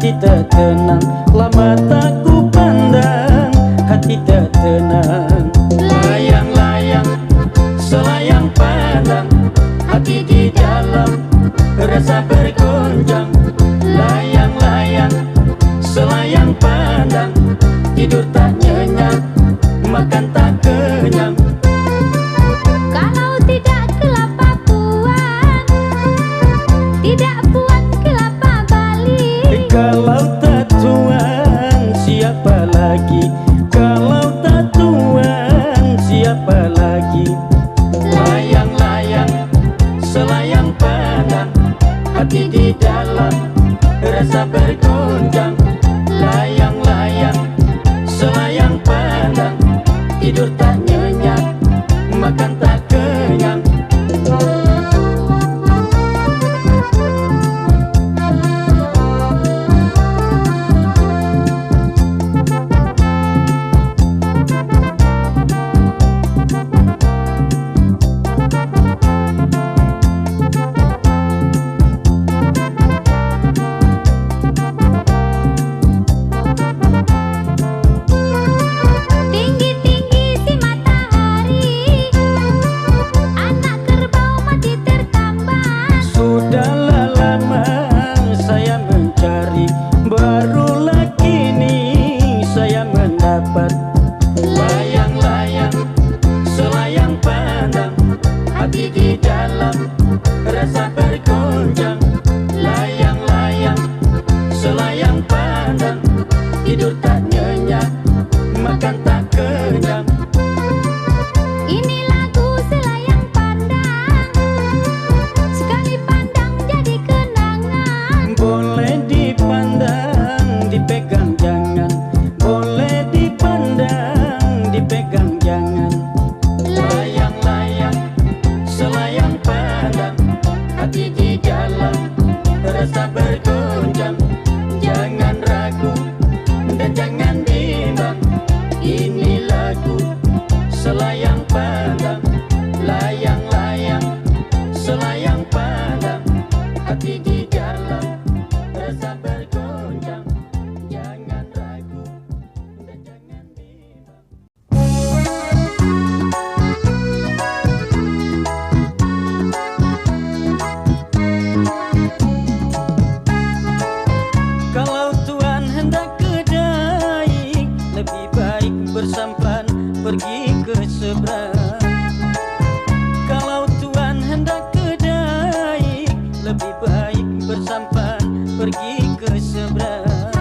hati tak tenang, lama tak ku pandang, hati tak tenang. Layang-layang, selayang pandang, hati di dalam rasa bergonjang. Layang-layang, selayang pandang, tidur tak nyenyak, makan tak kenyang. Kalau tidak kelapa puan, tidak puan kelapa balik. Kalau tak tuan, siapa lagi? Kalau tak tuan, siapa lagi? Layang-layang, selayang pandang, hati di dalam rasa bergonjang. Layang-layang, selayang pandang, tidur tak nyenyak, makan tak kenyang. Tinggi-tinggi si matahari, anak kerbau mati tertambat. Sudahlah lama saya mencari, barulah kini saya mendapat. Layang-layang, selayang pandang, hati di dalam rasa bergonjang. Layang-layang, selayang pandang, tidur tak nyenyak, makan tak kenyang. Ini lagu selayang pandang, sekali pandang jadi kenangan. Boleh dipandang, dipegang jangan. Boleh dipandang, dipegang jangan. Layang-layang, selayang pandang, hati di dalam rasa bergonjang. Jangan ragu dan jangan bimbang, ini lagu selayang pandang. Layang-layang, selayang pandang, hati di dalam rasa bergonjang. Jangan ragu dan jangan bimbang. Kalau Tuhan hendak kedai, lebih baik bersampan pergi ke seberang. Kalau Tuhan hendak kedai, lebih baik bersampan pergi ke seberang.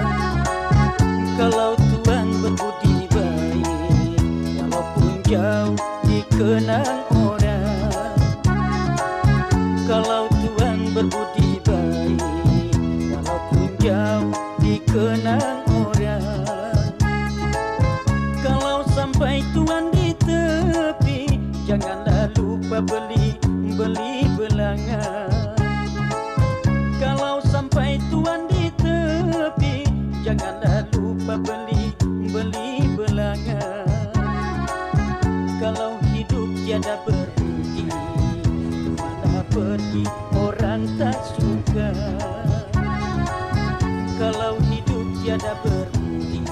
Kalau Tuhan berbudi baik, walaupun jauh dikenang orang. Kalau Tuhan berbudi baik, walaupun jauh dikenang orang. Kalau sampai Tuhan di tepi, janganlah lupa beli belangan. Kalau sampai Tuhan di tepi, janganlah lupa beli belangan. Kalau hidup tiada berhenti, mana pergi orang tak suka. Kalau hidup tiada berhenti,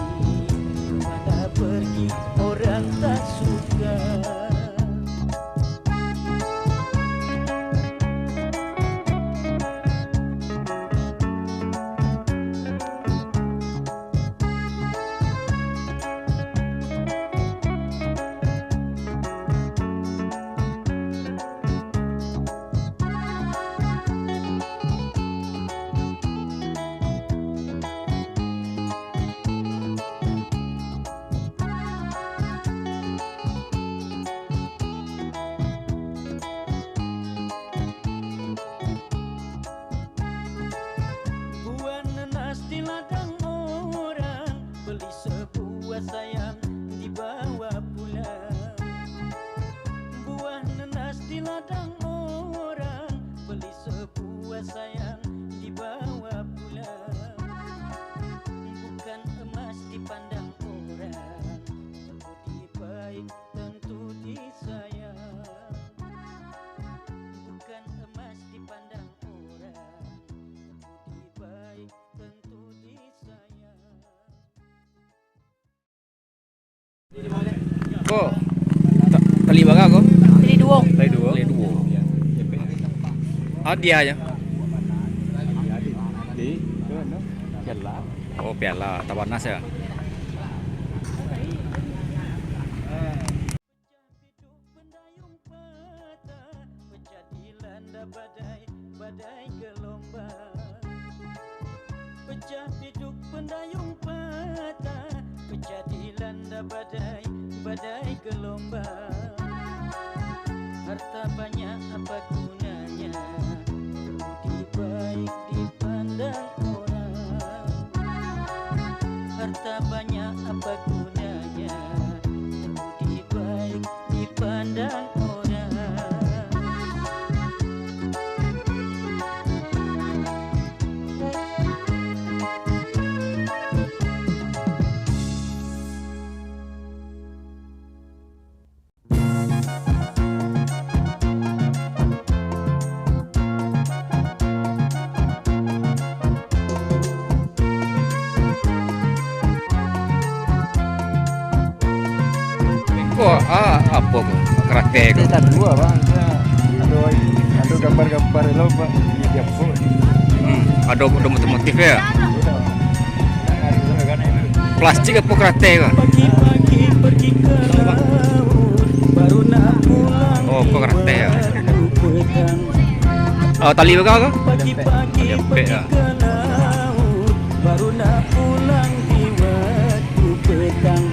mana pergi orang tak suka. Buah nanas di ladang orang, beli sebuah sayang dibawa pulang. Buah nanas di ladang orang, beli sebuah sayang dibawa pulang. Bukan emas dipandang orang, berbudi baik tentu disayang. Bukan emas dipandang orang, budi baik tentu disayang. Kok tali baga kok? Tali dua. Tali dua. Ah dia aja. Oh piala Tabanas ya. Pecah biduk pendayung patah, pecah dilanda badai, badai gelombang. Harta banyak apa gunanya, budi baik dipandang orang. Harta banyak apa gunanya, budi baik dipandang orang. Kok apa kok? Karate kok. Ada dua bang, ada gambar-gambar lo bang di Japo. Ada motif ya. Plastik apa karate kok? Pagi-pagi pergi ke laut, baru nak pulang. Oh, kok karate ya. Petang. Oh, tali baga kok? Pagi-pagi Tali pergi ya. ke laut, baru nak pulang di waktu petang.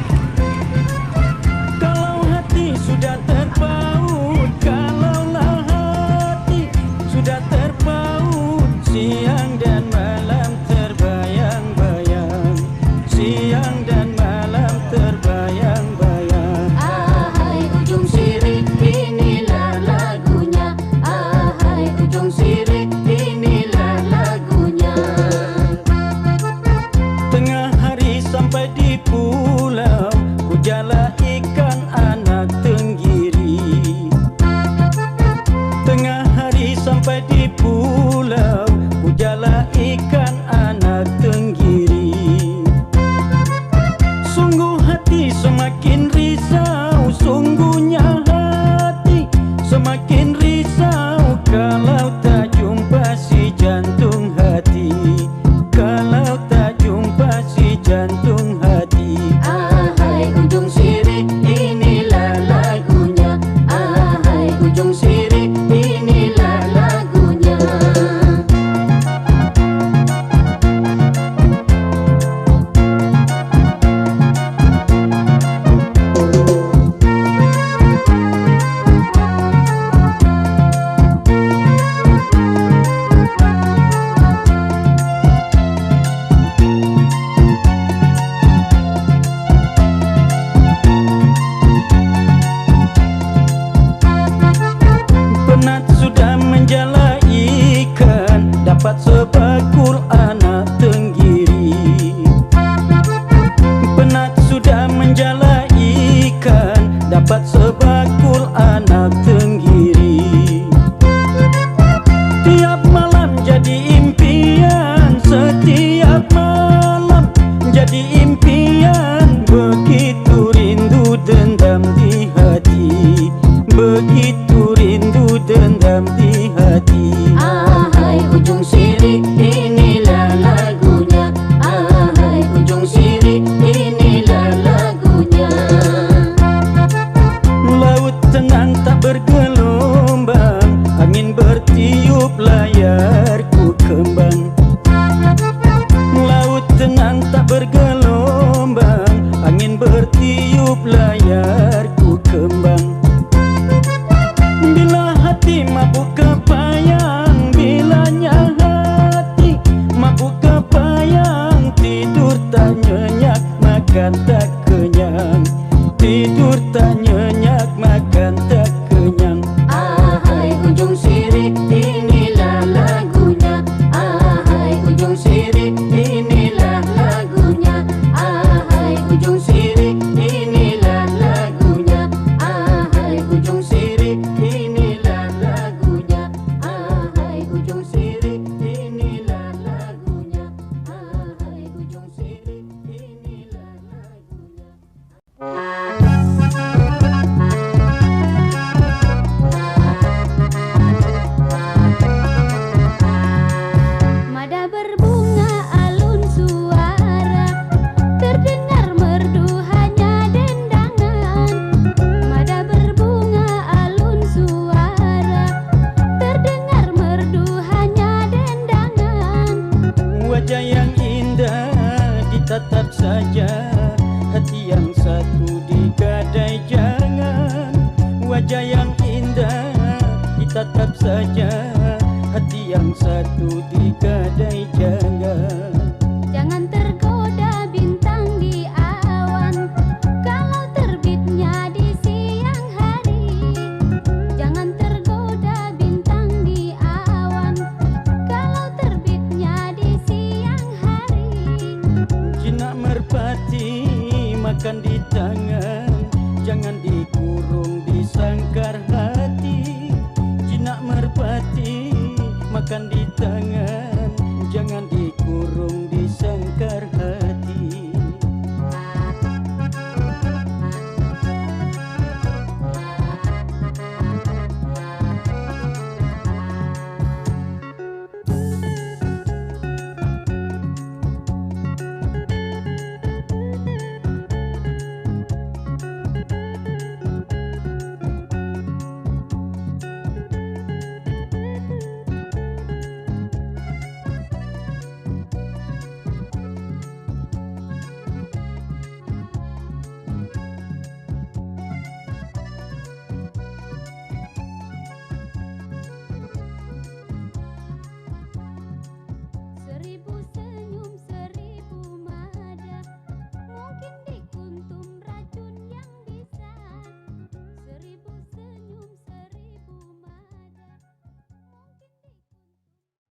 Kalau hati sudah terpaut, kalaulah hati sudah terpaut, siang dan malam terbayang-bayang, siang dan malam terbayang-bayang. Ahai ujung sirih, inilah lagunya. Ahai ujung sirih, inilah lagunya. Tengah hari sampai di pulau, ku jala ikan anak tenggiri. Tengah hari sampai di pulau, ku jala ikan anak tenggiri. Sungguh hati semakin risau, sungguhnya hati semakin risau, kalau tak jumpa si jantung hati, kalau tak jumpa si jantung hati. Ahai ujung sirih, inilah lagunya. Ahai ujung sirih, inilah lagunya. Penat sudah menjala ikan, dapat sebakul anak tenggiri. Penat sudah menjala ikan, dapat sebakul anak tenggiri. Tiap malam jadi impian, setiap malam jadi impian, begitu rindu dendam di hati, begitu rindu dendam di hati. Ahai ujung sirih, inilah lagunya. Ahai ujung sirih, inilah lagunya. Laut tenang tak bergelombang, angin bertiup layarku kembang. Laut tenang tak bergelombang, angin bertiup layarku kembang. Bila hati mabuk kepayang, bilanya hati mabuk kepayang, tidur tak nyenyak, makan tak kenyang, tidur tak nyenyak, makan tak kenyang. Ahai ujung sirih, inilah lagunya. Ahai ujung sirih, inilah lagunya. Ahai ujung sirih, inilah lagunya. Ahai ujung sirih, inilah lagunya. Ahai ujung sirih, inilah lagunya. Ahai ujung sirih, inilah lagunya. Tatap saja hati yang satu digadai jangan. Wajah yang indah ditatap saja, hati yang satu digadai jangan. Jangan tergoda bintang di awan, kalau terbitnya di siang hari. Jangan tergoda bintang di awan, kalau terbitnya di siang hari. Jinak merpati makan di